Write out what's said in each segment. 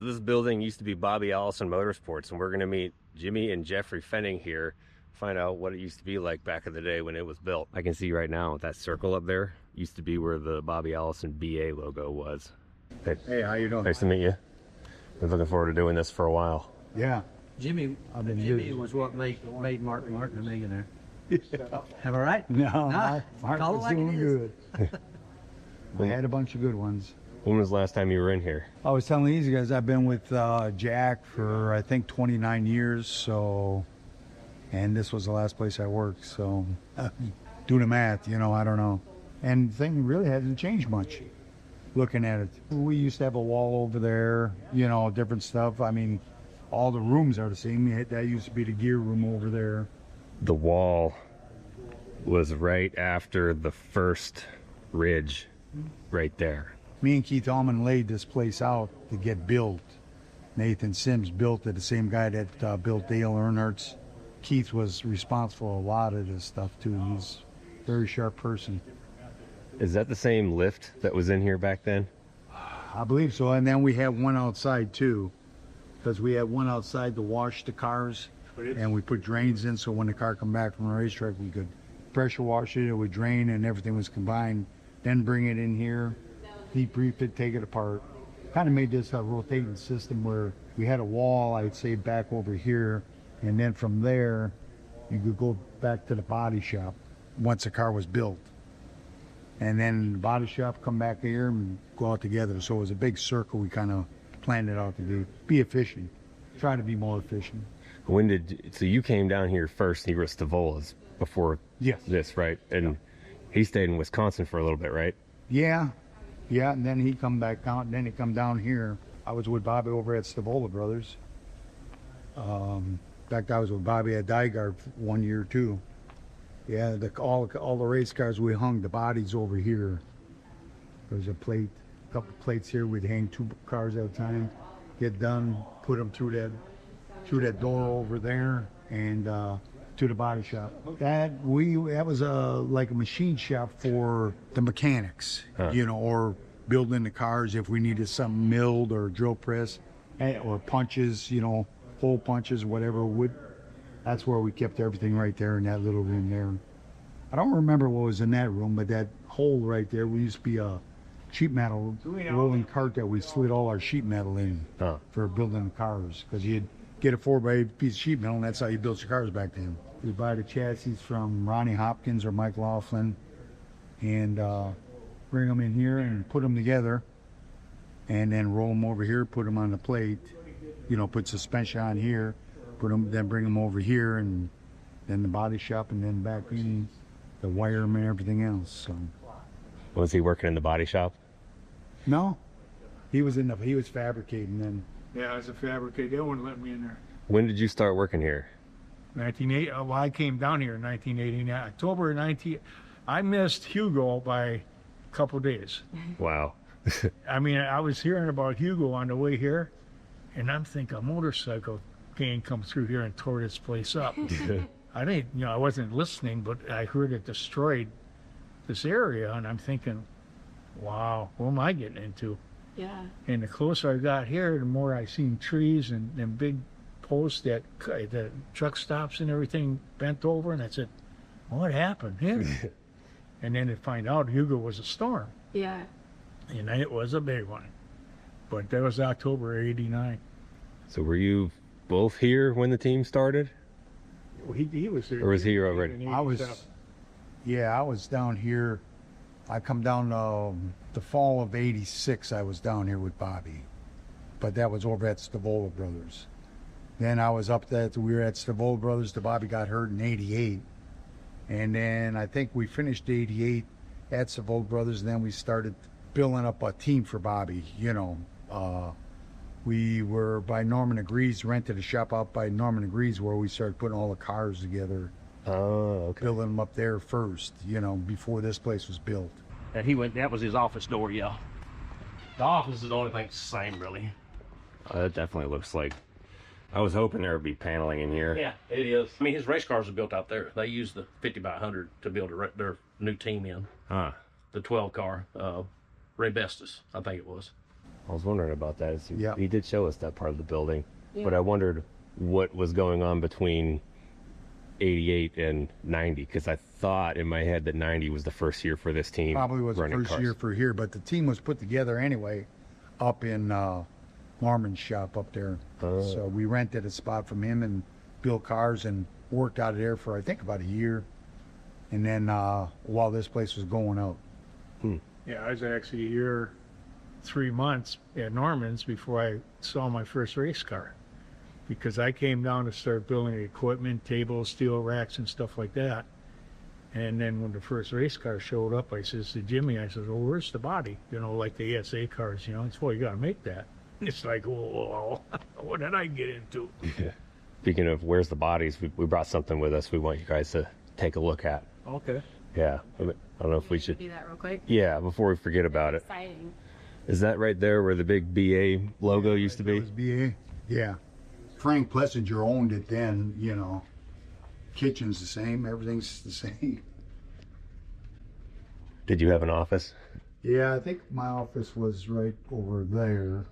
This building used to be Bobby Allison Motorsports, and we're going to meet Jimmy and Jeffrey Fennig here, find out what it used to be like back in the day when it was built. I can see right now that circle up there used to be where the Bobby Allison BA logo was. Hey, how you doing? Nice to meet you. Been looking forward to doing this for a while. Yeah. Jimmy was what made Martin a millionaire. Am I right? No, Nah, Mark call it was like doing it good. I had a bunch of good ones. When was the last time you were in here? I was telling these guys I've been with Jack for I think 29 years, so, and this was the last place I worked, so do the math, you know, I don't know. And the thing really hasn't changed much looking at it. We used to have a wall over there, you know, different stuff. I mean, all the rooms are the same. That used to be the gear room over there. The wall was right after the first ridge right there. Me and Keith Allman laid this place out to get built. Nathan Sims built it, the same guy that built Dale Earnhardt's. Keith was responsible for a lot of this stuff too. He's a very sharp person. Is that the same lift that was in here back then? I believe so. And then we have one outside too, because we had one outside to wash the cars, and we put drains in so when the car come back from the racetrack we could pressure wash it, it would drain, and everything was combined. Then bring it in here, debrief it, take it apart. Kind of made this a rotating system where we had a wall, I'd say, back over here, and then from there you could go back to the body shop once the car was built. And then the body shop come back here and go out together. So it was a big circle we kind of planned it out to do. Be efficient. Try to be more efficient. So you came down here first, he was Stavola's before Yes. this, right? And he stayed in Wisconsin for a little bit, right? Yeah, and then he come back out, and then he come down here. I was with Bobby over at Stavola Brothers. In fact, I was with Bobby at Dyguard for 1 year too. Yeah, all the race cars we hung, the bodies over here. There's a couple plates here. We'd hang 2 cars at a time, get done, put them through that door over there, and to the body shop. That was like a machine shop for the mechanics, you know, or building the cars if we needed something milled or drill press, or punches, you know, hole punches, whatever wood. That's where we kept everything right there in that little room there. I don't remember what was in that room, but that hole right there, we used to be a sheet metal rolling cart that we slid all our sheet metal in for building the cars, because you'd get a 4x8 piece of sheet metal, and that's how you built your cars back then. We buy the chassis from Ronnie Hopkins or Mike Laughlin and bring them in here and put them together, and then roll them over here, put them on the plate, you know, put suspension on here, then bring them over here, and then the body shop, and then back in the wire and everything else. So. Was he working in the body shop? No, he was fabricating then. Yeah, I was a fabricator. They wouldn't let me in there. When did you start working here? 1980. Well, I came down here in 1989. October 19. I missed Hugo by a couple days. Wow. I mean, I was hearing about Hugo on the way here, and I'm thinking a motorcycle gang come through here and tore this place up. I didn't, you know, I wasn't listening, but I heard it destroyed this area, and I'm thinking, wow, what am I getting into? Yeah. And the closer I got here, the more I seen trees and big posts that the truck stops and everything bent over, and I said, what happened here? And then to find out Hugo was a storm. Yeah. And it was a big one. But that was October '89. So were you both here when the team started? Well, he was here. Or was he here already? in I was 87. I was down here. I come down the fall of '86. I was down here with Bobby, but that was over at Stavola Brothers. Then I was up there. We were at Stavola Brothers. The Bobby got hurt in '88, and then I think we finished '88 at Stavola Brothers. And then we started building up a team for Bobby. You know, we were by Norman Agrees, rented a shop out by Norman Agrees where we started putting all the cars together. Oh, okay. Building them up there first, you know, before this place was built. And he went, that was his office door, yeah. The office is the only thing the same, really. It definitely looks like. I was hoping there would be paneling in here. Yeah, it is. I mean, his race cars are built out there. They used the 50 by 100 to build their new team in. Huh. The 12 car, Raybestos, I think it was. I was wondering about that. Yeah. He did show us that part of the building, Yeah. but I wondered what was going on between 88 and 90, because I thought in my head that 90 was the first year for this team. Probably was the running first cars. year for here, but the team was put together anyway up in Marmon's shop up there. Oh. So we rented a spot from him and built cars and worked out of there for I think about a year. And then while this place was going out. Yeah, I was actually here 3 months at Norman's before I saw my first race car, because I came down to start building equipment, tables, steel racks, and stuff like that. And then when the first race car showed up, I says to Jimmy, I says, well, where's the body? You know, like the ESA cars, you know. He said, well, you got to make that. It's like, whoa, what did I get into? Yeah. Speaking of where's the bodies, we brought something with us we want you guys to take a look at. Okay. Yeah. I don't know if we should. do that real quick. Yeah, before we forget about it. Exciting. Is that right there where the big BA logo used to It be? was BA. Yeah. Frank Plessinger owned it then, you know. Kitchen's the same, everything's the same. Did you have an office? Yeah, I think my office was right over there.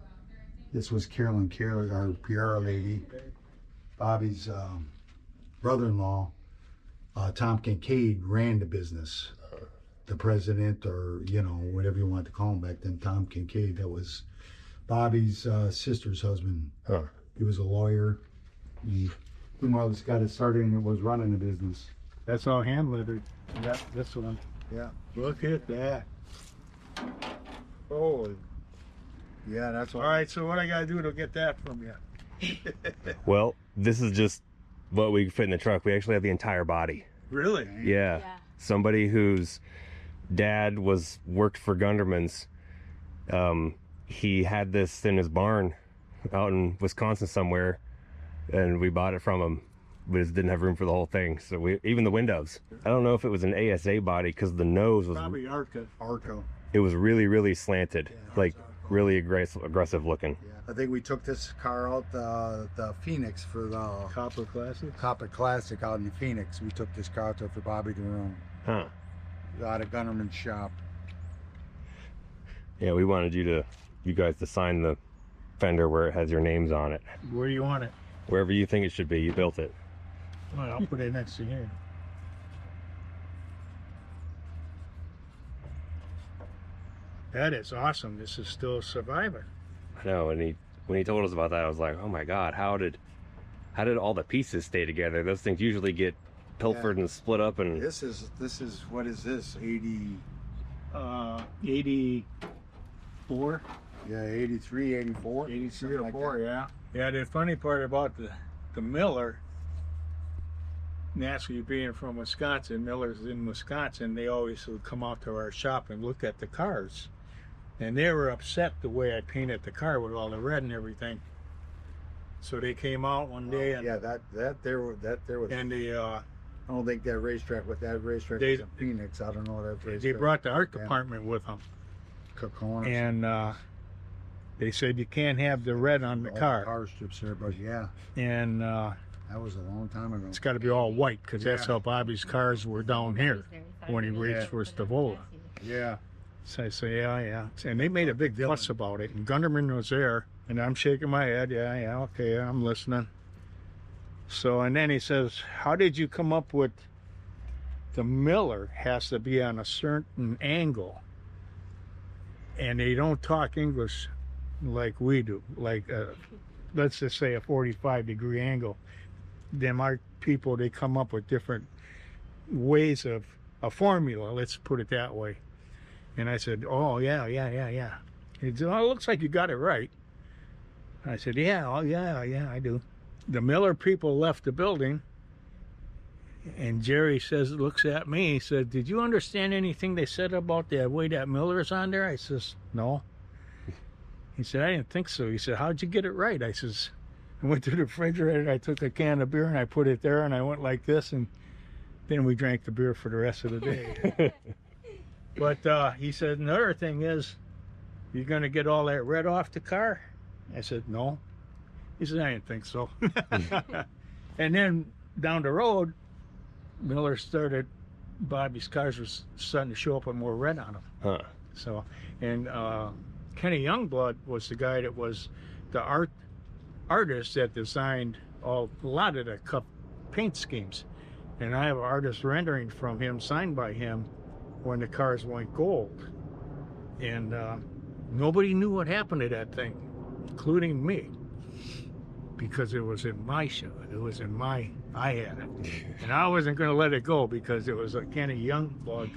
This was Carolyn Carey, our PR lady. Bobby's brother-in-law, Tom Kincaid, ran the business. The president, or, you know, whatever you want to call him back then, Tom Kincaid. That was Bobby's sister's husband. Huh. He was a lawyer. Meanwhile, this guy that started and was running the business. That's all hand lettered. This one. Yeah. Look at that. Oh. Yeah, that's All right, so what I got to do to get that from you? Well, this is just what we fit in the truck. We actually have the entire body. Really? Yeah. Yeah. Somebody whose dad worked for Gunderman's. He had this in his barn out in Wisconsin somewhere, and we bought it from him. We just didn't have room for the whole thing, so even the windows. I don't know if it was an ASA body, because the nose was Probably Arca. Arco. it was really, really slanted, like really aggressive looking. Yeah. I think we took this car out the Phoenix for the Copper Classic. Copper Classic out in Phoenix. We took this car out there for Bobby to run. Huh. Out of Gunderman's shop. Yeah, we wanted you guys to sign the fender where it has your names on it. Where do you want it? Wherever you think it should be, you built it. Well, I'll put it next to here. That is awesome. This is still surviving. I know, and when he told us about that, I was like, oh my God, how did all the pieces stay together? Those things usually get pilfered and split up, and This is what is this? 80 84, yeah, 83, 84. 83 something or like 4, that. yeah. Yeah, the funny part about the Miller, naturally being from Wisconsin, Miller's in Wisconsin, they always would come out to our shop and look at the cars. And they were upset the way I painted the car with all the red and everything. So they came out one day and Yeah, that there was. and they I don't think that racetrack was in Phoenix. I don't know that racetrack. they brought the art Yeah. department with them. Pocono. And they said you can't have the red on the All car. car strips there, but yeah, And that was a long time ago. it's got to be all white, because that's Yeah. how Bobby's cars were down here when he raced for Stavola. Yeah. So I say, yeah. And they made a big fuss about it. And Gunderman was there, and I'm shaking my head. Yeah, okay, I'm listening. So, and then he says, how did you come up with the Miller has to be on a certain angle? And they don't talk English like we do. Like, let's just say a 45-degree angle. Them art people, they come up with different ways of a formula, let's put it that way. And I said, oh, yeah. He said, oh, it looks like you got it right. I said, yeah, I do. The Miller people left the building, and Jerry looks at me, he said, did you understand anything they said about the way that Miller's on there? I says, no. He said, I didn't think so. He said, how'd you get it right? I says, I went to the refrigerator, I took a can of beer, and I put it there, and I went like this, and then we drank the beer for the rest of the day. But he said, another thing is, you're going to get all that red off the car? I said, no. He said, I didn't think so. And then down the road, Miller started, Bobby's cars was starting to show up with more red on them. Huh. So, and Kenny Youngblood was the guy that was the artist that designed a lot of the Cup paint schemes. And I have an artist rendering from him, signed by him, when the cars went gold. And nobody knew what happened to that thing, including me, because it was in my show. It was in my, I had it. And I wasn't going to let it go because it was a Kenny Youngblood.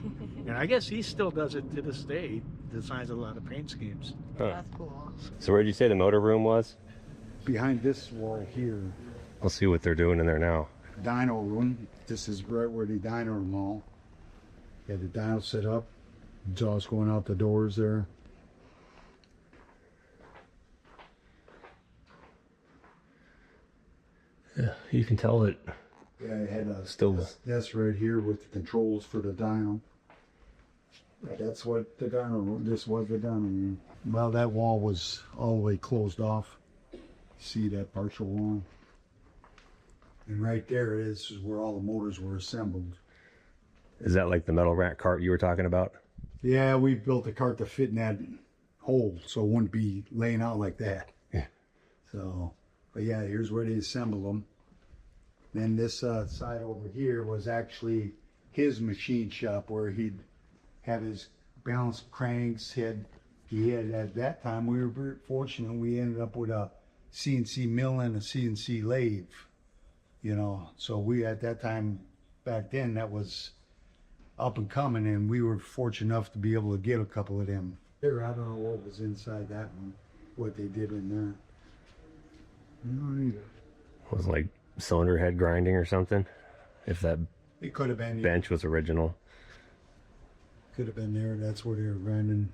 And I guess he still does it to this day. He designs a lot of paint schemes. Huh. That's cool. So where did you say the motor room was? Behind this wall here, We'll see what they're doing in there now. dyno room. This is right where the dyno room all. Yeah, the dyno set up. Exhaust going out the doors there. Yeah, you can tell it. Yeah, it had a Still- that's right here with the controls for the dyno. That's what the dyno room. This was the dyno room. Well, that wall was all the way closed off. See that partial wall? And right there is where all the motors were assembled. Is that like the metal rack cart you were talking about? Yeah, we built a cart to fit in that hole so it wouldn't be laying out like that. Yeah. So, but yeah, here's where they assemble them. Then this side over here was actually his machine shop where he'd have his balance cranks. He had at that time, we were very fortunate, we ended up with a CNC mill and a CNC lathe, you know. So we, at that time, back then, that was up and coming, and we were fortunate enough to be able to get a couple of them. There, I don't know what was inside that one, what they did in there. No, either. Was it like cylinder head grinding or something? If that It could have been. bench was original. Could have been there. That's where they were grinding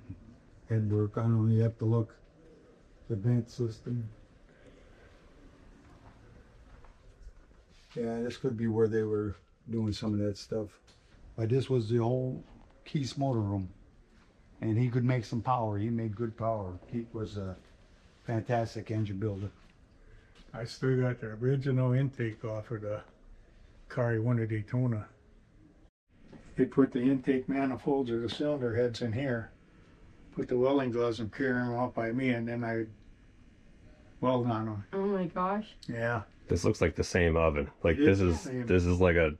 head work. I don't know. You have to look. The bench system. Yeah, this could be where they were doing some of that stuff. But this was the old Keith's motor room. And he could make some power. He made good power. Keith was a fantastic engine builder. I still got the original intake off of the car he won at Daytona. They put the intake manifolds or the cylinder heads in here, put the welding gloves and carry them out by me, and then I weld on them. Oh my gosh. Yeah. This looks like the same oven. Like It this is is the same. this is like a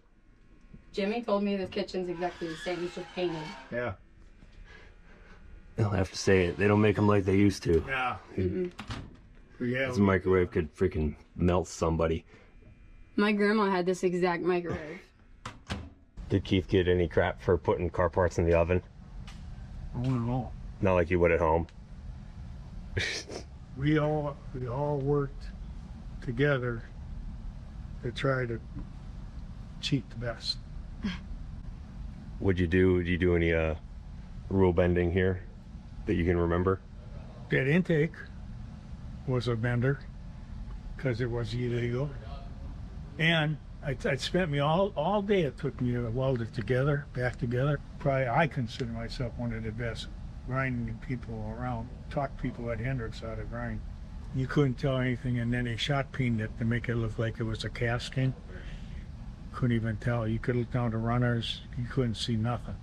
Jimmy told me the kitchen's exactly the same. It's just painted. Yeah. I'll have to say it. They don't make them like they used to. Yeah. Mm-mm. Yeah. This microwave could freaking melt somebody. My grandma had this exact microwave. Did Keith get any crap for putting car parts in the oven? Oh no. Not like you would at home. We all worked together to try to cheat the best. Did you do any rule bending here that you can remember? That intake was a bender because it was illegal, and I spent me all day. It took me to weld it together, back together. Probably I consider myself one of the best grinding people around. Taught people at Hendrix how to grind. You couldn't tell anything, and then they shot peened it to make it look like it was a casting. Couldn't even tell. You could look down the runners, you couldn't see nothing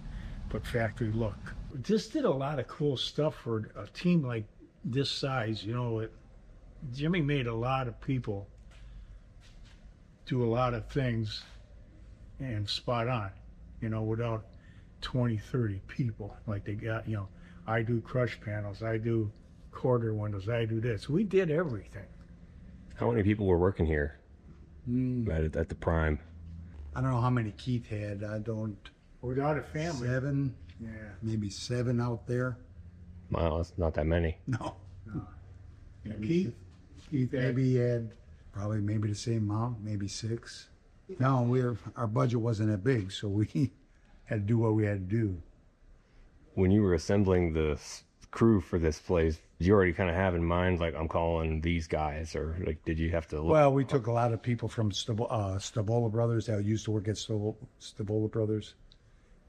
but factory look. Just did a lot of cool stuff for a team like this size. You know, Jimmy made a lot of people do a lot of things and spot on, you know, without 20, 30 people like they got. You know, I do crush panels, I do quarter windows, I do this. We did everything. How many people were working here Mm, at the prime? I don't know how many Keith had. I don't. Without a family. 7, Yeah. maybe 7 out there. Wow, that's not that many. No. Yeah, Keith had, Maybe he had probably maybe the same amount, maybe 6. No, our budget wasn't that big, so we had to do what we had to do. When you were assembling the crew for this place, did you already kind of have in mind, like, I'm calling these guys, or like, did you have to look? Well, we took a lot of people from Stavola Brothers that used to work at Stavola Brothers,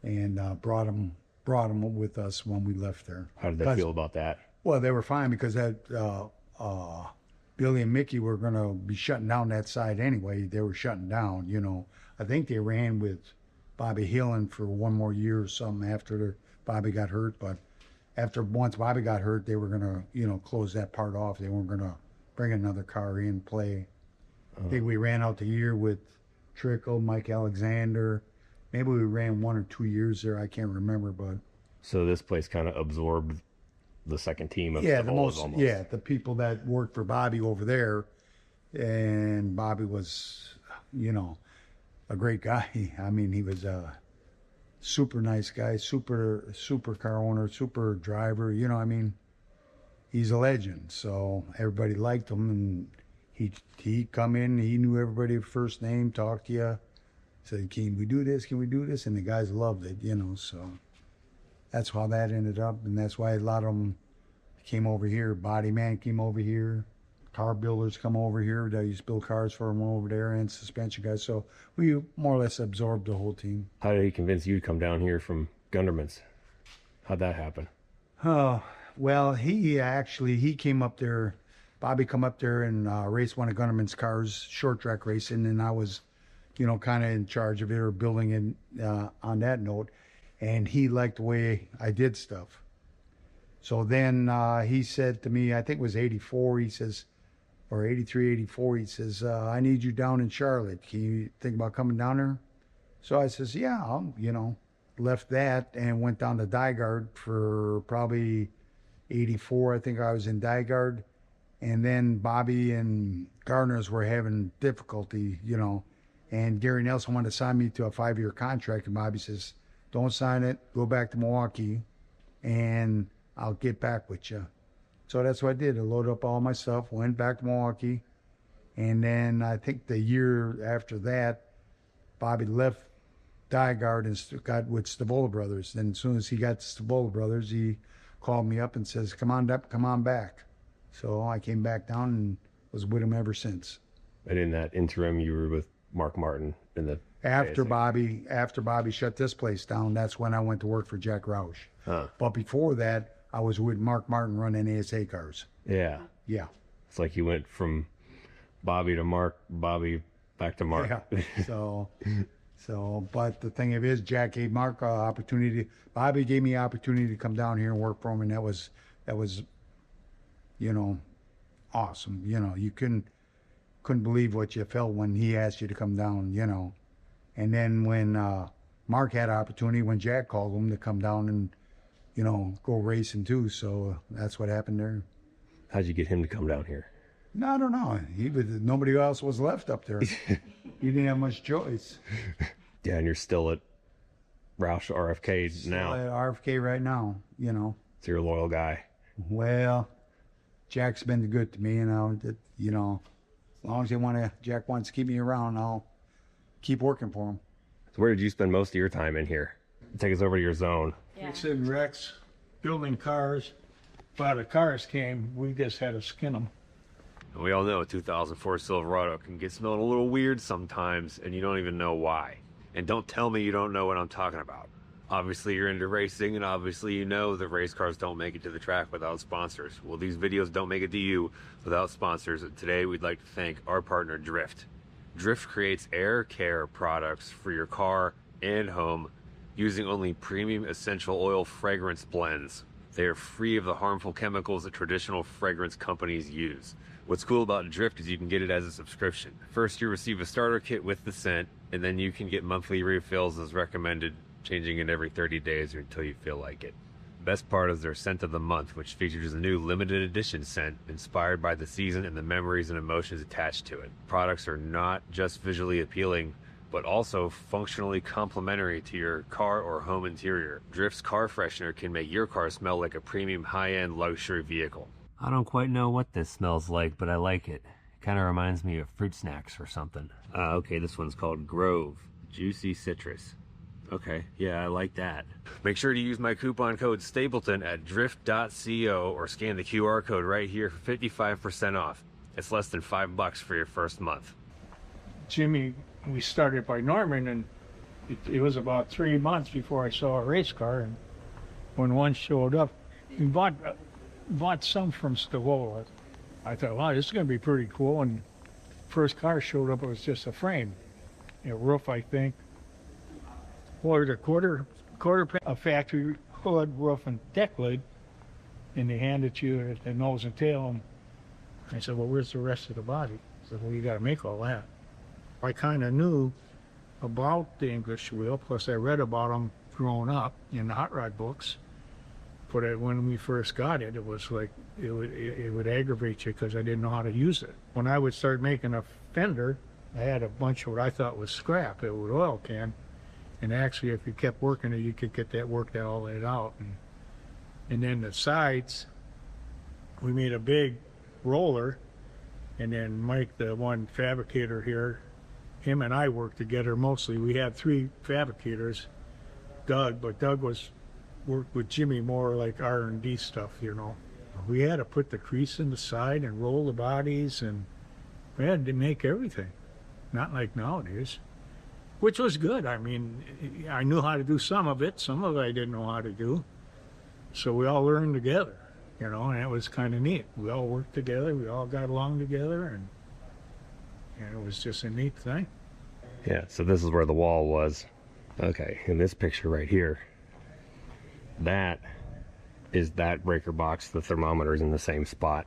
and brought them with us when we left there. How did they feel about that? Well, they were fine because that Billy and Mickey were going to be shutting down that side anyway. They were shutting down, you know. I think they ran with Bobby Hillen for one more year or something after Bobby got hurt, but after once Bobby got hurt, they were gonna, you know, close that part off. They weren't gonna bring another car in play. I think we ran out the year with Trickle, Mike Alexander. Maybe we ran 1 or 2 years there. I can't remember, but So this place kind of absorbed the second team of yeah, Stavola almost. yeah, the people that worked for Bobby over there, and Bobby was, you know, a great guy. I mean, he was a super nice guy, super car owner, super driver. You know, I mean, he's a legend. So everybody liked him, and he come in, he knew everybody first name, talked to you, said, "Can we do this? Can we do this?" And the guys loved it, you know. So that's how that ended up, and that's why a lot of them came over here. Body Man came over here. Car builders come over here. They used to build cars for them over there, and suspension guys. So we more or less absorbed the whole team. How did he convince you to come down here from Gunderman's? How'd that happen? Oh, well, he came up there. Bobby come up there and raced one of Gunderman's cars, short track racing, and I was, you know, kind of in charge of it or building it on that note. And he liked the way I did stuff. So then he said to me, I think it was 84, he says, or 83, 84, he says, "I need you down in Charlotte. Can you think about coming down there?" So I says, "Yeah," you know, left that and went down to Dygard for probably 84. I think I was in Dygard. And then Bobby and Gardner's were having difficulty, you know, and Gary Nelson wanted to sign me to a 5-year contract. And Bobby says, "Don't sign it. Go back to Milwaukee and I'll get back with you." So that's what I did. I loaded up all my stuff, went back to Milwaukee. And then I think the year after that, Bobby left Dygard and got with Stavola Brothers. And as soon as he got to Stavola Brothers, he called me up and says, come on back. So I came back down and was with him ever since. And in that interim, you were with Mark Martin in the After ASA. Bobby shut this place down, that's when I went to work for Jack Roush. Huh. But before that, I was with Mark Martin running ASA cars. Yeah. Yeah. It's like you went from Bobby to Mark, Bobby back to Mark. Yeah. But the thing of it is, Jack gave Mark an opportunity. Bobby gave me an opportunity to come down here and work for him, and that was, you know, awesome. You know, you couldn't believe what you felt when he asked you to come down, you know. And then when Mark had an opportunity, when Jack called him to come down and, you know, go racing too. So that's what happened there. How'd you get him to come down here? No, I don't know. Nobody else was left up there. He didn't have much choice. Yeah, and you're still at Roush RFK now. Still at RFK right now, you know. So you're a loyal guy. Well, Jack's been good to me, you know. You know, as long as Jack wants to keep me around, I'll keep working for him. So where did you spend most of your time in here? Take us over to your zone. Yeah. Fixing wrecks, building cars. While the cars came, we just had to skin them. We all know a 2004 Silverado can get smelled a little weird sometimes, and you don't even know why. And don't tell me you don't know what I'm talking about. Obviously you're into racing, and obviously you know that race cars don't make it to the track without sponsors. Well, these videos don't make it to you without sponsors, and today we'd like to thank our partner Drift. Drift creates air care products for your car and home using only premium essential oil fragrance blends. They are free of the harmful chemicals that traditional fragrance companies use. What's cool about Drift is you can get it as a subscription. First, you receive a starter kit with the scent, and then you can get monthly refills as recommended, changing it every 30 days or until you feel like it. The best part is their scent of the month, which features a new limited edition scent inspired by the season and the memories and emotions attached to it. Products are not just visually appealing, but also functionally complementary to your car or home interior. Drift's car freshener can make your car smell like a premium high-end luxury vehicle. I don't quite know what this smells like, but I like it. It kind of reminds me of fruit snacks or something. Okay, this one's called Grove, Juicy Citrus. Okay, yeah, I like that. Make sure to use my coupon code Stapleton at drift.co or scan the QR code right here for 55% off. It's less than $5 for your first month. Jimmy, we started by Norman, and it was about 3 months before I saw a race car. And when one showed up, we bought some from Stavola. I thought, wow, this is going to be pretty cool. And first car showed up, it was just a frame, a roof, I think. Or the quarter a factory hood, roof, and deck lid. and they hand it to you at the nose and tail. And I said, well, where's the rest of the body? I said, well, you got to make all that. I kind of knew about the English wheel, plus I read about them growing up in the hot rod books. But when we first got it, it was like, it would aggravate you because I didn't know how to use it. When I would start making a fender, I had a bunch of what I thought was scrap. It was oil can. And actually, if you kept working it, you could get that worked all that out. And then the sides, we made a big roller. And then Mike, the one fabricator here, him and I worked together mostly. We had 3 fabricators, Doug, but Doug worked with Jimmy more like R&D stuff, you know. We had to put the crease in the side and roll the bodies, and we had to make everything. Not like nowadays, which was good. I mean, I knew how to do some of it I didn't know how to do. So we all learned together, you know, and it was kind of neat. We all worked together, we all got along together, and it was just a neat thing. Yeah, so this is where the wall was. Okay, in this picture right here, that is that breaker box. The thermometer is in the same spot.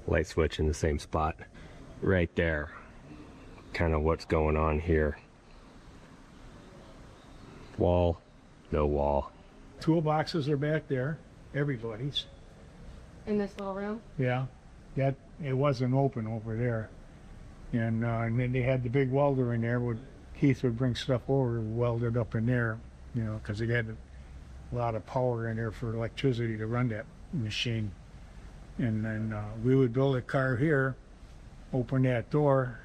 Light switch in the same spot. Right there. Kind of what's going on here. Wall, no wall. Toolboxes are back there, everybody's. In this little room? Yeah, that it wasn't open over there, and then they had the big welder in there. Keith would bring stuff over, welded up in there, you know, because they had a lot of power in there for electricity to run that machine. And then we would build a car here, open that door,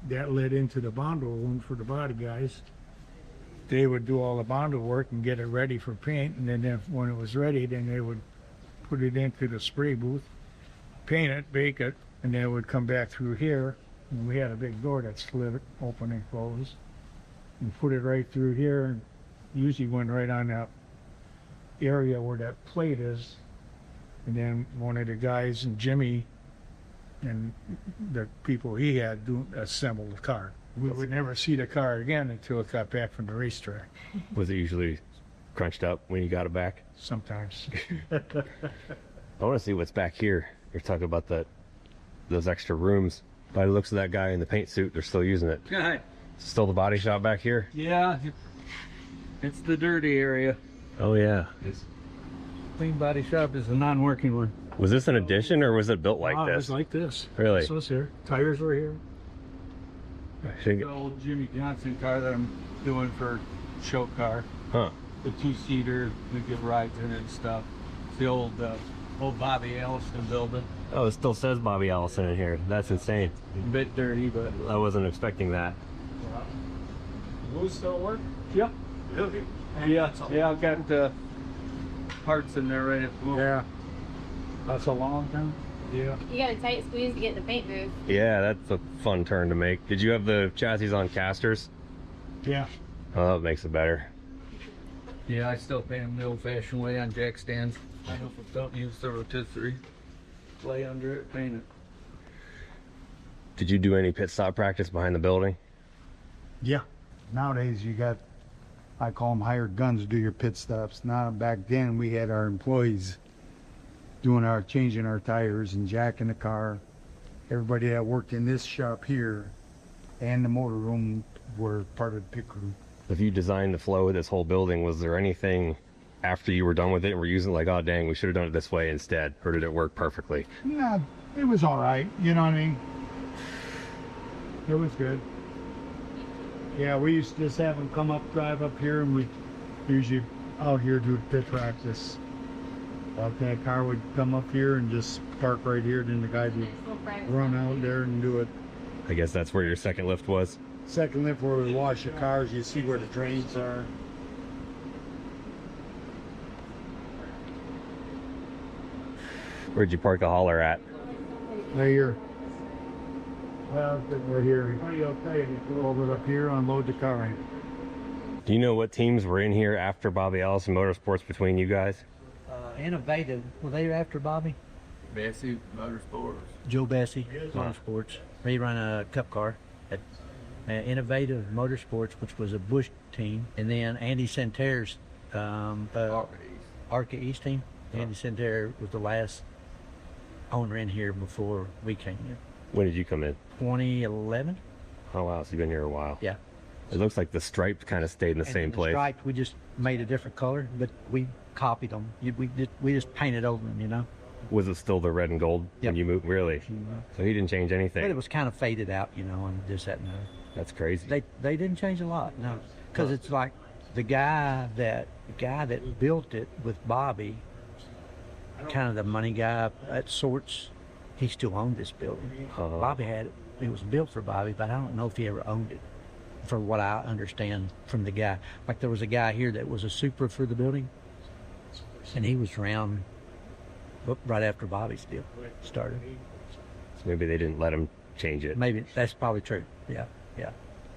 that led into the bondle room for the body guys. They would do all the bondle work and get it ready for paint, and then when it was ready, then they would put it into the spray booth, paint it, bake it, and then it would come back through here. And we had a big door that slid open and closed, and put it right through here, and usually went right on that area where that plate is. And then one of the guys, and Jimmy, and the people he had assemble the car. We would never see the car again until it got back from the racetrack. Was it usually crunched up when you got it back? Sometimes. I want to see what's back here. You're talking about those extra rooms. By the looks of that guy in the paint suit, they're still using it. Hi. Still the body shop back here? Yeah, it's the dirty area. Oh yeah. Clean body shop is a non-working one. Was this an addition or was it built like It this? was like this. Really? This was here. Tires were here. I should The old Jimmy Johnson car that I'm doing for show car. Huh. The 2-seater, we give rides in it and stuff. It's the old Bobby Allison building. Oh, it still says Bobby Allison in here. That's insane. A bit dirty, but I wasn't expecting that. Will still work? Yep. Yeah, I've got parts in there right at the moment. Yeah. That's a long time. Yeah. You got a tight squeeze to get in the paint booth. Yeah, that's a fun turn to make. Did you have the chassis on casters? Yeah. Oh, that makes it better. Yeah, I still paint them the old-fashioned way on jack stands. I know if don't use the rotisserie. Lay under it, paint it. Did you do any pit stop practice behind the building? Yeah. Nowadays you got, I call them hired guns to do your pit stops. Now back then we had our employees changing our tires and jacking the car. Everybody that worked in this shop here and the motor room were part of the pit crew. If you designed the flow of this whole building, was there anything after you were done with it and were using like, oh dang, we should have done it this way instead, or did it work perfectly? Nah, it was all right. You know what I mean? It was good. Yeah, we used to just have them come up, drive up here, and we usually out here do pit practice. That car would come up here and just park right here, then the guys would run out there and do it. I guess that's where your second lift was. Second lift where we wash the cars, you see where the drains are. Where'd you park the hauler at? Right here. Well, right here. I'll tell you, you go over up here, unload the car. Do you know what teams were in here after Bobby Allison Motorsports between you guys? Innovative. Were they after Bobby? Bessie Motorsports. Joe Bessie, Motorsports. He ran a cup car at Innovative Motorsports, which was a Busch team. And then Andy Santerre's Arca East team. Andy Sinclair was the last owner in here before we came here. When did you come in? 2011. Oh wow, so you've been here a while. Yeah. It looks like the stripes kind of stayed in the same place. Stripes, we just made a different color, but we copied them. We just painted over them, you know. Was it still the red and gold Yep. when you moved? Really? So he didn't change anything. But it was kind of faded out, you know, and this, that, and that. That's crazy. They didn't change a lot, no, because it's like the guy that built it with Bobby, kind of the money guy at sorts. He still owned this building. Bobby had it. It was built for Bobby, but I don't know if he ever owned it, for what I understand from the guy. Like there was a guy here that was a super for the building, and he was around right after Bobby's deal started. So maybe they didn't let him change it. Maybe that's probably true. Yeah.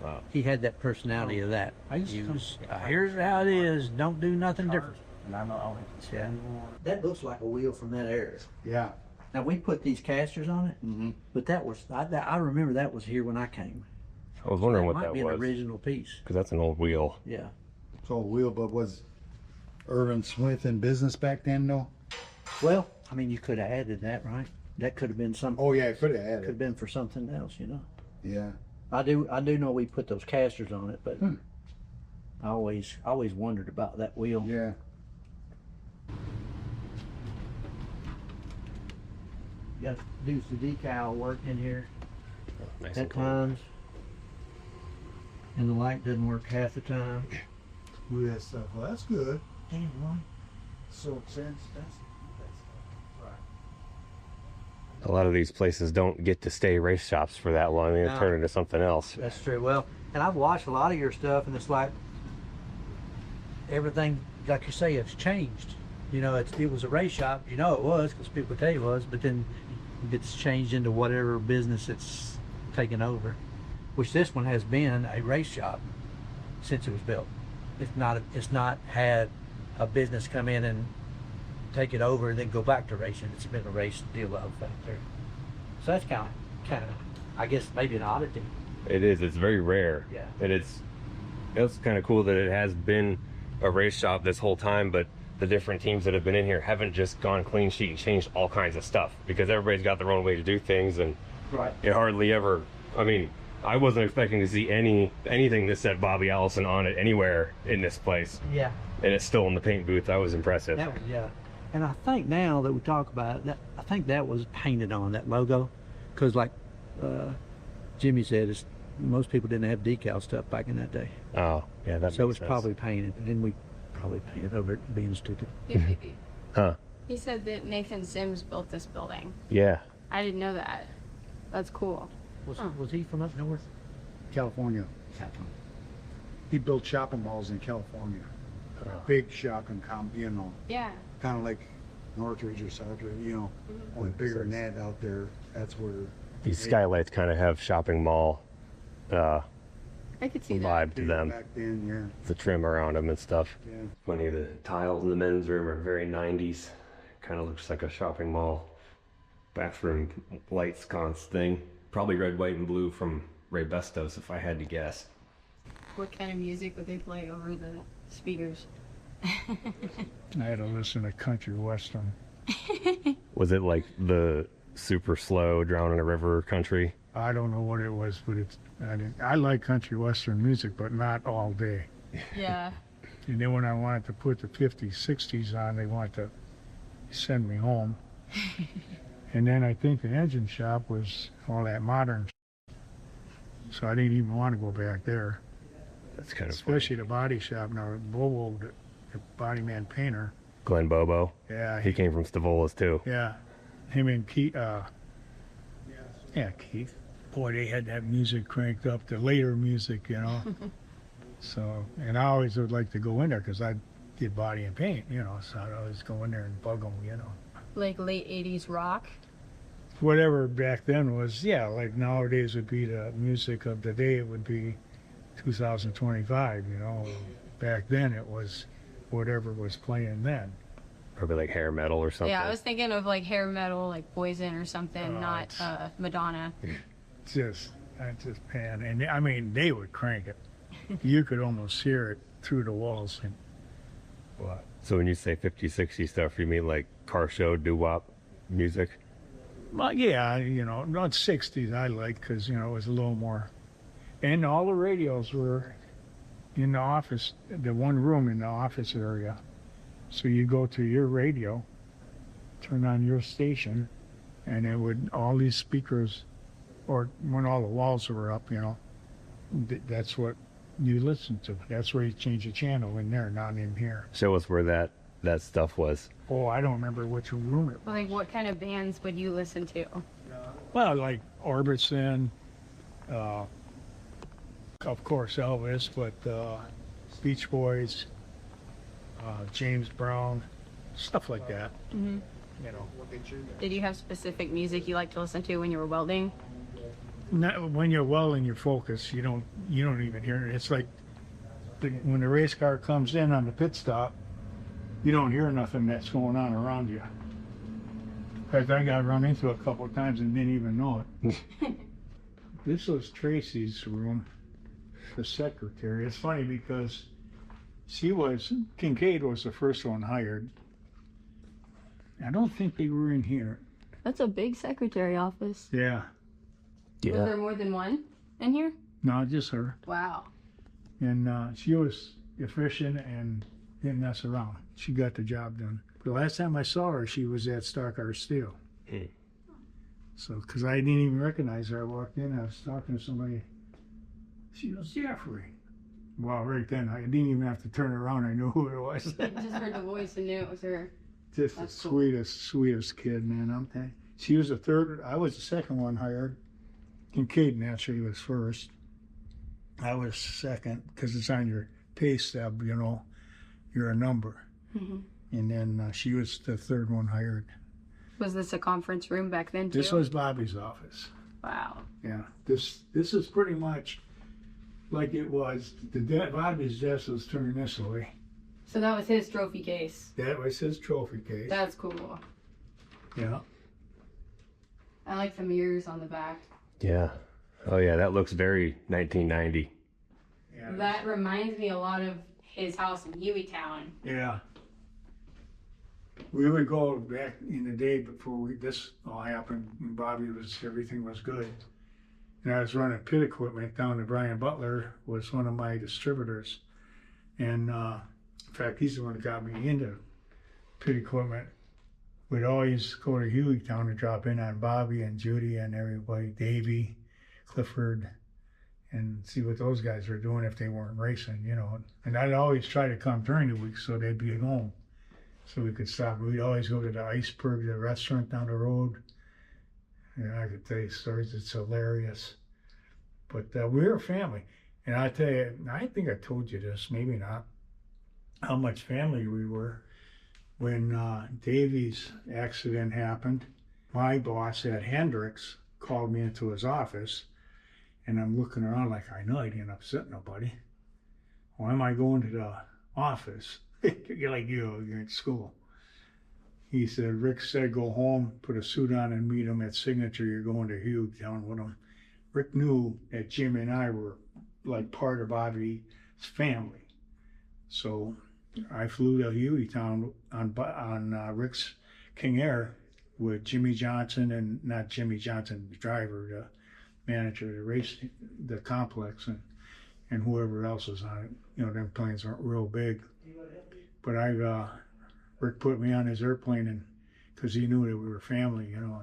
Wow. He had that personality of that. He was, here's how it is. Don't do nothing different. Yeah. That looks like a wheel from that era. Yeah. Now we put these casters on it, but that was I remember that was here when I came. I was wondering what Might that be was. an original piece. Because that's an old wheel. Yeah. It's all wheel, but was Irvin Smith in business back then, though? Well, I mean, you could have added that, right? That could have been something. Oh, yeah, it could have Could have added. been for something else, you know. Yeah. I do know we put those casters on it, but I always wondered about that wheel. Yeah. Got to do some decal work in here. Nice That and clean. climbs, and the light doesn't work half the time. Look at that stuff. Well, that's good. Damn, well, So sense. A lot of these places don't get to stay race shops for that long. They No. turn into something else. that's true. Well, and I've watched a lot of your stuff, and it's like everything, like you say, it's changed. You know, it was a race shop. You know it was, because people tell you it was, but then it's changed into whatever business it's taken over. Which this one has been a race shop since it was built. It's not had a business come in and take it over and then go back to racing. It's been a race deal of factor. So that's kind of, I guess maybe an oddity. It is. It's very rare. Yeah. And it's kind of cool that it has been a race shop this whole time, but the different teams that have been in here haven't just gone clean sheet and changed all kinds of stuff, because everybody's got their own way to do things, and Right. it hardly ever, I mean, I wasn't expecting to see anything that said Bobby Allison on it anywhere in this place. Yeah. And it's still in the paint booth. That was impressive. That was, yeah. And I think now that we talk about it, I think that was painted on, that logo. Because like Jimmy said, most people didn't have decal stuff back in that day. Oh, yeah, that So makes it's sense. probably painted. And then we probably painted over it being stupid. Huh. He said that Nathan Sims built this building. Yeah. I didn't know that. That's cool. Was he from up north? California. He built shopping malls in California. Big shopping Yeah. kind of like Northridge or Southridge, only bigger than that out there. That's where These skylights kind of have shopping mall I could see that. vibe to them. back then, yeah. The trim around them and stuff. Yeah. Funny, the tiles in the men's room are very 90s. Kind of looks like a shopping mall bathroom light sconce thing. Probably red, white, and blue from Raybestos, if I had to guess. What kind of music would they play over the speakers? I had to listen to country western. Was it like the super slow drown in a river country? I don't know what it was, but I like country western music, but not all day. Yeah. And then when I wanted to put the 50s, 60s on, they wanted to send me home. And then I think the engine shop was all that modern. So I didn't even want to go back there. That's kind of Especially the body shop. Now, Bobo, the body man painter. Glenn Bobo. Yeah, He came from Stavola's too. yeah. Him and Keith, Keith. Boy, they had that music cranked up, the later music, So, and I always would like to go in there because I did body and paint, so I'd always go in there and bug them, Like late 80s rock. Whatever back then was, like nowadays would be the music of the day, it would be 2025, Back then it was whatever was playing then. Probably like hair metal or something. Yeah, I was thinking of like hair metal, like Poison or something, not Madonna. Just pan. And I mean, they would crank it. You could almost hear it through the walls. So when you say 50, 60 stuff, you mean like car show, doo-wop music? Well, yeah, not 60s I like because, it was a little more. And all the radios were in the office, the one room in the office area. So you go to your radio, turn on your station, and it would, all these speakers, or when all the walls were up, that's what you listen to. That's where you change the channel in there, not in here. Show us where that stuff was. Oh, I don't remember which room it was. Well, like, what kind of bands would you listen to? Well, like Orbison, of course Elvis, but Beach Boys, James Brown, stuff like that. Mm-hmm. Did you have specific music you like to listen to when you were welding? Not, when you're welding, you focus. You don't even hear it. It's like when the race car comes in on the pit stop, you don't hear nothing that's going on around you. In fact, I got run into a couple of times and didn't even know it. This was Tracy's room, the secretary. It's funny because Kincaid was the first one hired. I don't think they were in here. That's a big secretary office. Yeah. Was there more than one in here? No, just her. Wow. And she was efficient and didn't mess around. She got the job done. The last time I saw her, she was at Starkar Steel. So, because I didn't even recognize her. I walked in, I was talking to somebody. She goes, Jeffrey. Well, right then, I didn't even have to turn around. I knew who it was. You just heard the voice and knew it was her. Just the sweetest kid, man. I'm telling you. She was the third. I was the second one hired. Kincaid naturally was first. I was second because it's on your pay stub, you're a number. Mm-hmm. And then she was the third one hired. Was this a conference room back then too? This was Bobby's office. Wow. Yeah. This is pretty much like it was. Bobby's desk was turned this way. So that was his trophy case. That was his trophy case. That's cool. Yeah. I like the mirrors on the back. Yeah. Oh yeah, that looks very 1990. Yeah. That reminds me a lot of his house in Hueytown. Yeah. We would go back in the day before this all happened, when everything was good. And I was running pit equipment down to Brian Butler, was one of my distributors. And in fact, he's the one that got me into pit equipment. We'd always go to Hueytown to drop in on Bobby and Judy and everybody, Davey, Clifford, and see what those guys were doing if they weren't racing, And I'd always try to come during the week so they'd be at home, so we could stop. We'd always go to the Iceberg, the restaurant down the road. And I could tell you stories, it's hilarious. But we were a family. And I tell you, I think I told you this, maybe not, how much family we were. When Davy's accident happened, my boss at Hendricks called me into his office, and I'm looking around like, I know I didn't upset nobody. Why am I going to the office? You're like, you're in school. He said, Rick said, go home, put a suit on and meet him at Signature. You're going to Hueytown with him. Rick knew that Jimmy and I were like part of Bobby's family. So I flew to Hueytown on Rick's King Air with Jimmy Johnson, and not Jimmy Johnson, the driver, the manager of the race, the complex, and whoever else was on it. Them planes aren't real big. But Rick put me on his airplane, and because he knew that we were family, and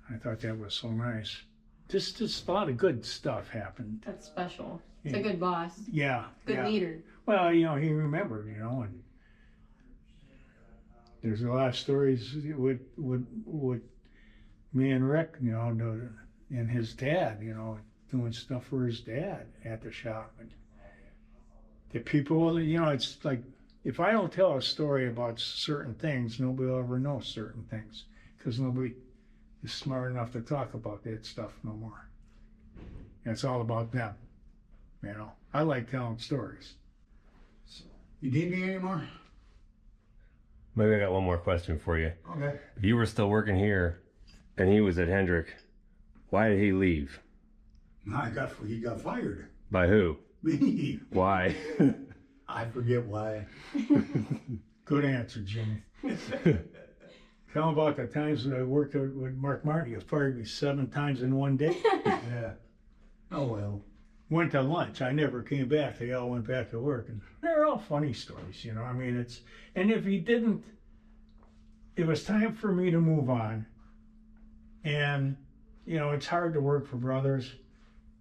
I thought that was so nice. Just a lot of good stuff happened. That's special. It's a good boss. Yeah. Good leader. Well, he remembered, and there's a lot of stories with me and Rick, and his dad, doing stuff for his dad at the shop. And the people, it's like, if I don't tell a story about certain things, nobody will ever know certain things, because nobody is smart enough to talk about that stuff no more. And it's all about them, I like telling stories. So, you need me anymore? Maybe I got one more question for you. Okay. If you were still working here and he was at Hendrick, why did he leave? He got fired. By who? Me. Why? I forget why. Good answer, Jimmy. Tell him about the times that I worked with Mark Martin. He fired me 7 times in one day. Yeah. Oh, well. Went to lunch. I never came back. They all went back to work. And they're all funny stories, you know. I mean, and if he didn't, it was time for me to move on. And, you know, it's hard to work for brothers.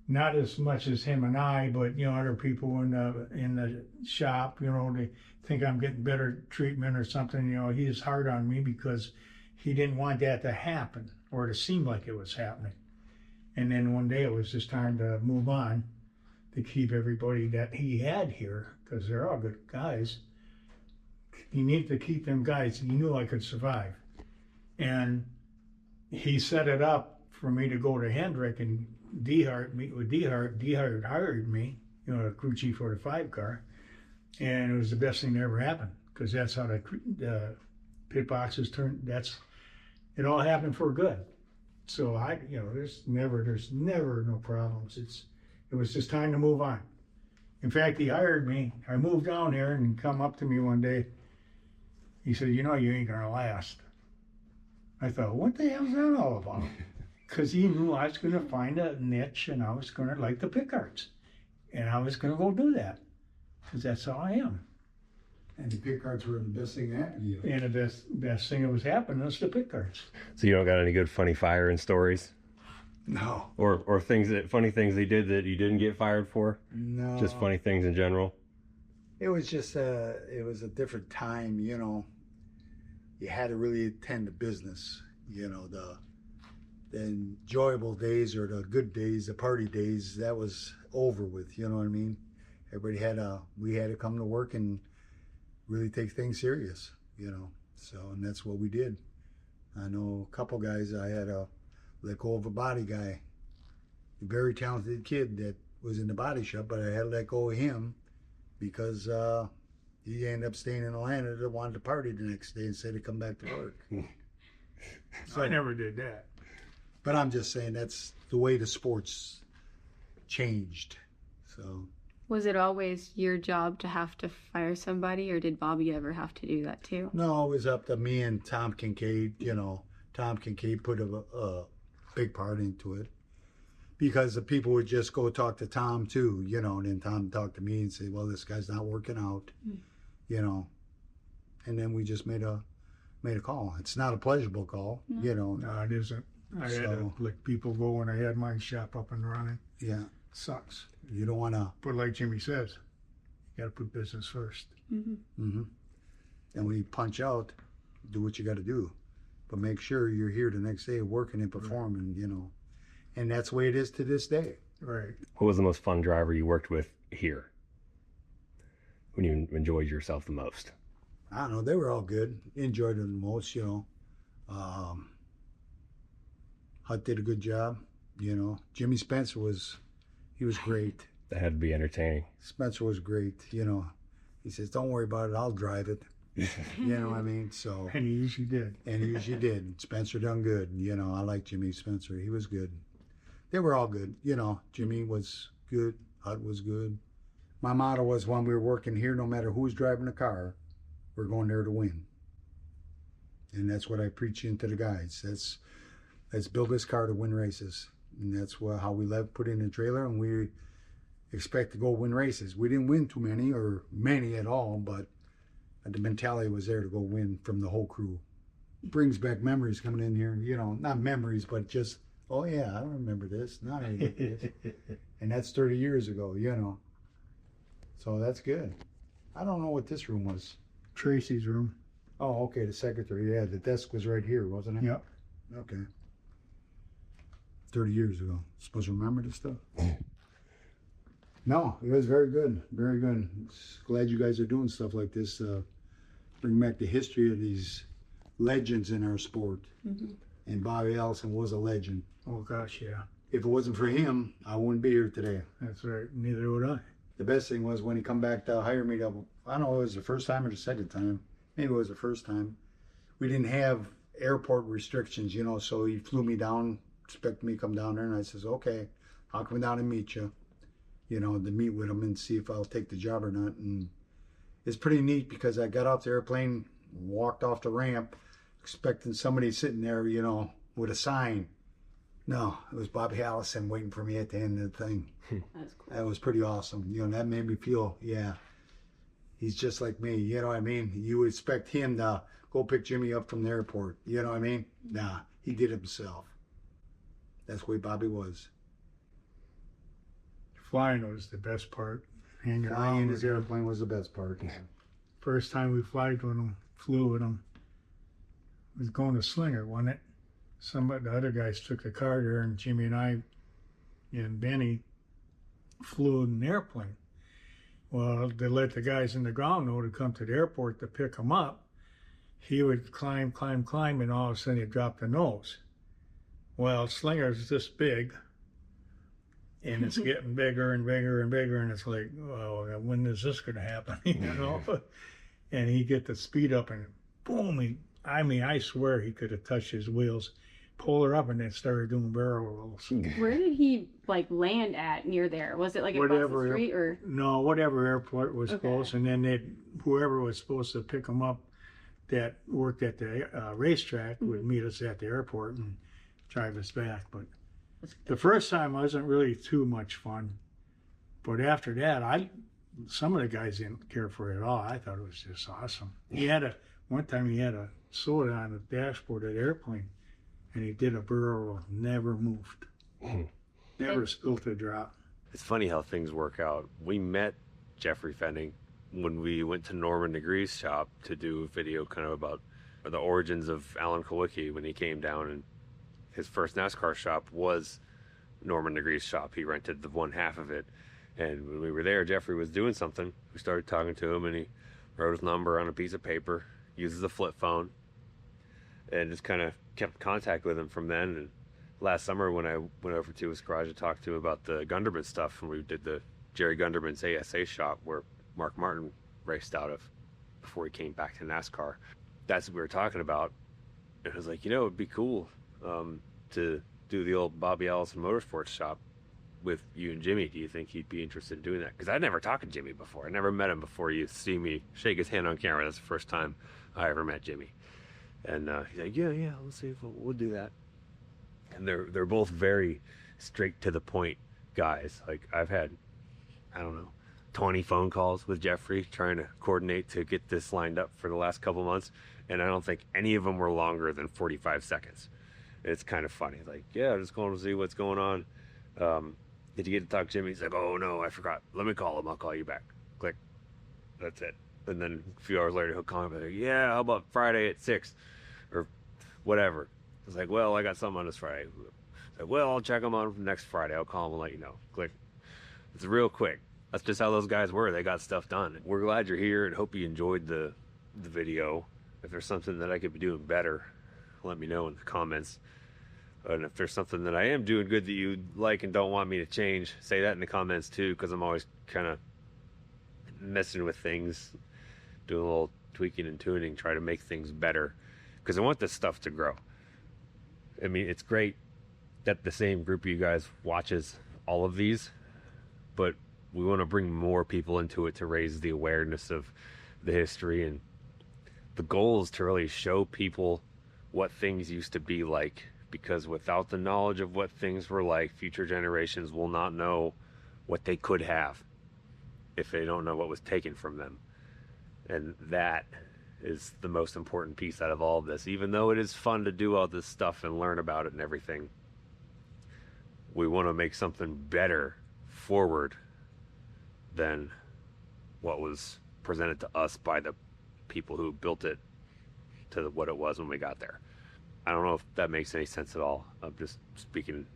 Not as much as him and I, but, you know, other people in the shop, you know, they think I'm getting better treatment or something. You know, he is hard on me because he didn't want that to happen or to seem like it was happening. And then one day it was just time to move on, to keep everybody that he had here, because they're all good guys. He needed to keep them guys. He knew I could survive. And he set it up for me to go to Hendrick and Dehart, meet with Dehart. Dehart hired me, you know, a crew chief for the 5 car. And it was the best thing that ever happened, because that's how the pit boxes turned. It all happened for good. So you know, there's never no problems. It was just time to move on. In fact, he hired me. I moved down here and come up to me one day. He said, you know, you ain't gonna last. I thought, what the hell's that all about? Because he knew I was gonna find a niche and I was gonna like the pick carts. And I was gonna go do that. Because that's how I am. And the pick carts were the best thing that happened to you. And the best thing that was happening was the pick carts. So you don't got any good funny firing stories? No. Or funny things they did that you didn't get fired for? No. Just funny things in general? It was just it was a different time, you know. You had to really attend to business, you know, the enjoyable days or the good days, the party days, that was over with, you know what I mean? We had to come to work and really take things serious, you know. So, and that's what we did. I know a couple guys, I had to let go of a body guy, a very talented kid that was in the body shop, but I had to let go of him because he ended up staying in Atlanta that wanted to party the next day instead of come back to work. So I never did that. But I'm just saying that's the way the sports changed. So. Was it always your job to have to fire somebody, or did Bobby ever have to do that too? No, it was up to me and Tom Kincaid. You know, Tom Kincaid put a big part into it because the people would just go talk to Tom too, you know, and then Tom would talk to me and say, well, this guy's not working out, you know, and then we just made a call. It's not a pleasurable call, you know. No, it isn't. I had to let people go when I had my shop up and running. Yeah. Sucks. You don't want to. But like Jimmy says, you got to put business first. And when you punch out, do what you got to do. But make sure you're here the next day working and performing, you know. And that's the way it is to this day. Right. What was the most fun driver you worked with here? When you enjoyed yourself the most? I don't know. They were all good. Enjoyed them the most, you know. Hutt did a good job, you know. Jimmy Spencer was great. That had to be entertaining. Spencer was great, you know. He says, don't worry about it, I'll drive it. You know what I mean? So. And he usually did. And he usually did. Spencer done good. You know, I like Jimmy Spencer. He was good. They were all good. You know, Jimmy was good. Hutt was good. My motto was when we were working here, no matter who's driving the car, we're going there to win. And that's what I preach into the guys. Let's build this car to win races. And that's how we put in the trailer, and we expect to go win races. We didn't win too many or many at all, but the mentality was there to go win from the whole crew. It brings back memories coming in here, you know, not memories, but just, oh yeah, I remember this. Now I remember this. And that's 30 years ago, you know. So that's good. I don't know what this room was. Tracy's room. Oh, okay, the secretary. Yeah, the desk was right here, wasn't it? Yep. Okay. 30 years ago. Supposed to remember this stuff? No, it was very good. Very good. Glad you guys are doing stuff like this. Bring back the history of these legends in our sport. And Bobby Allison was a legend. Oh, gosh, yeah. If it wasn't for him, I wouldn't be here today. That's right. Neither would I. The best thing was when he come back to hire me to, I don't know if it was the first time or the second time. Maybe it was the first time. We didn't have airport restrictions, you know, so he flew me down, expected me to come down there, and I says, okay, I'll come down and meet you, you know, to meet with him and see if I'll take the job or not. And it's pretty neat because I got off the airplane, walked off the ramp, expecting somebody sitting there, you know, with a sign. No, it was Bobby Allison waiting for me at the end of the thing. That's cool. That was pretty awesome. You know, that made me feel, yeah, he's just like me. You know what I mean? You would expect him to go pick Jimmy up from the airport. You know what I mean? Nah, he did it himself. That's the way Bobby was. Flying was the best part. Hanging Flying in around his with him. airplane was the best part. First time we flew with him, was going to Slinger, wasn't it? The other guys took a car there, and Jimmy and I and Benny flew in an airplane. Well, they let the guys in the ground know to come to the airport to pick him up. He would climb, and all of a sudden he'd drop the nose. Well, Slinger's this big, and it's getting bigger and bigger and bigger, and it's like, well, when is this going to happen? You know? And he'd get the speed up, and boom, I swear he could have touched his wheels, pulled her up, and then started doing barrel rolls. Where did he like land at near there? Was it like across the street or? No, whatever airport was Okay. close, and then whoever was supposed to pick him up that worked at the racetrack would meet us at the airport and drive us back. But the first time wasn't really too much fun. But after that, some of the guys didn't care for it at all. I thought it was just awesome. One time he had a soda on the dashboard of the airplane, and he did a barrel roll, never moved. Never spilt a drop. It's funny how things work out. We met Jeffrey Fennig when we went to Norman Negree's shop to do a video kind of about the origins of Alan Kowicki when he came down, and his first NASCAR shop was Norman Negree's shop. He rented the one half of it, and when we were there, Jeffrey was doing something. We started talking to him, and he wrote his number on a piece of paper, uses a flip phone, and just kind of kept contact with him from then. And last summer when I went over to his garage to talk to him about the Gunderman stuff, and we did the Jerry Gunderman's ASA shop where Mark Martin raced out of before he came back to NASCAR. That's what we were talking about. And I was like, you know, it'd be cool to do the old Bobby Allison Motorsports shop with you and Jimmy. Do you think he'd be interested in doing that? Because I'd never talked to Jimmy before. I never met him before you see me shake his hand on camera. That's the first time I ever met Jimmy. And he's like, yeah, let's see if we'll do that. And they're both very straight to the point guys. Like, I've had, I don't know, 20 phone calls with Jeffrey trying to coordinate to get this lined up for the last couple months, and I don't think any of them were longer than 45 seconds. It's kind of funny. Like, yeah, just going to see what's going on. Did you get to talk to Jimmy? He's like, oh no, I forgot. Let me call him. I'll call you back. Click. That's it. And then a few hours later, he'll call me like, yeah, how about Friday at 6 or whatever. I was like, well, I got something on this Friday. He's like, well, I'll check him on next Friday. I'll call him and let you know. Click. It's real quick. That's just how those guys were. They got stuff done. We're glad you're here and hope you enjoyed the video. If there's something that I could be doing better, let me know in the comments. And if there's something that I am doing good that you like and don't want me to change, say that in the comments too, because I'm always kind of messing with things, doing a little tweaking and tuning, try to make things better, because I want this stuff to grow. I mean, it's great that the same group of you guys watches all of these, but we want to bring more people into it to raise the awareness of the history. And the goal is to really show people what things used to be like, because without the knowledge of what things were like, future generations will not know what they could have if they don't know what was taken from them. And that is the most important piece out of all of this. Even though it is fun to do all this stuff and learn about it and everything, we want to make something better forward than what was presented to us by the people who built it to what it was when we got there. I don't know if that makes any sense at all. I'm just speaking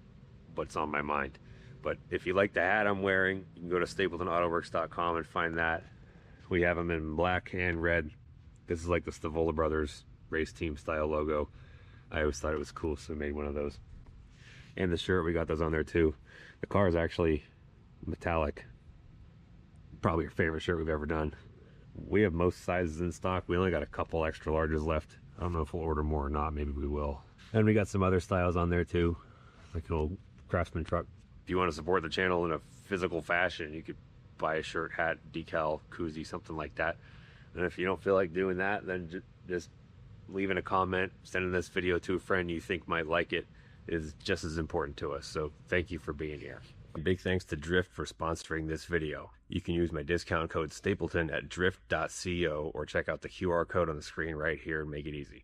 what's on my mind. But if you like the hat I'm wearing, you can go to StapletonAutoworks.com and find that. We have them in black and red. This is like the Stavola Brothers race team style logo. I always thought it was cool, so I made one of those. And the shirt, we got those on there too. The car is actually metallic. Probably your favorite shirt we've ever done. We have most sizes in stock. We only got a couple extra larges left. I don't know if we'll order more or not. Maybe we will. And we got some other styles on there too, like an old Craftsman truck. If you want to support the channel in a physical fashion, you could buy a shirt, hat, decal, koozie, something like that. And if you don't feel like doing that, then just leaving a comment, sending this video to a friend you think might like it is just as important to us. So thank you for being here. Big thanks to Drift for sponsoring this video. You can use my discount code Stapleton at drift.co or check out the QR code on the screen right here and make it easy.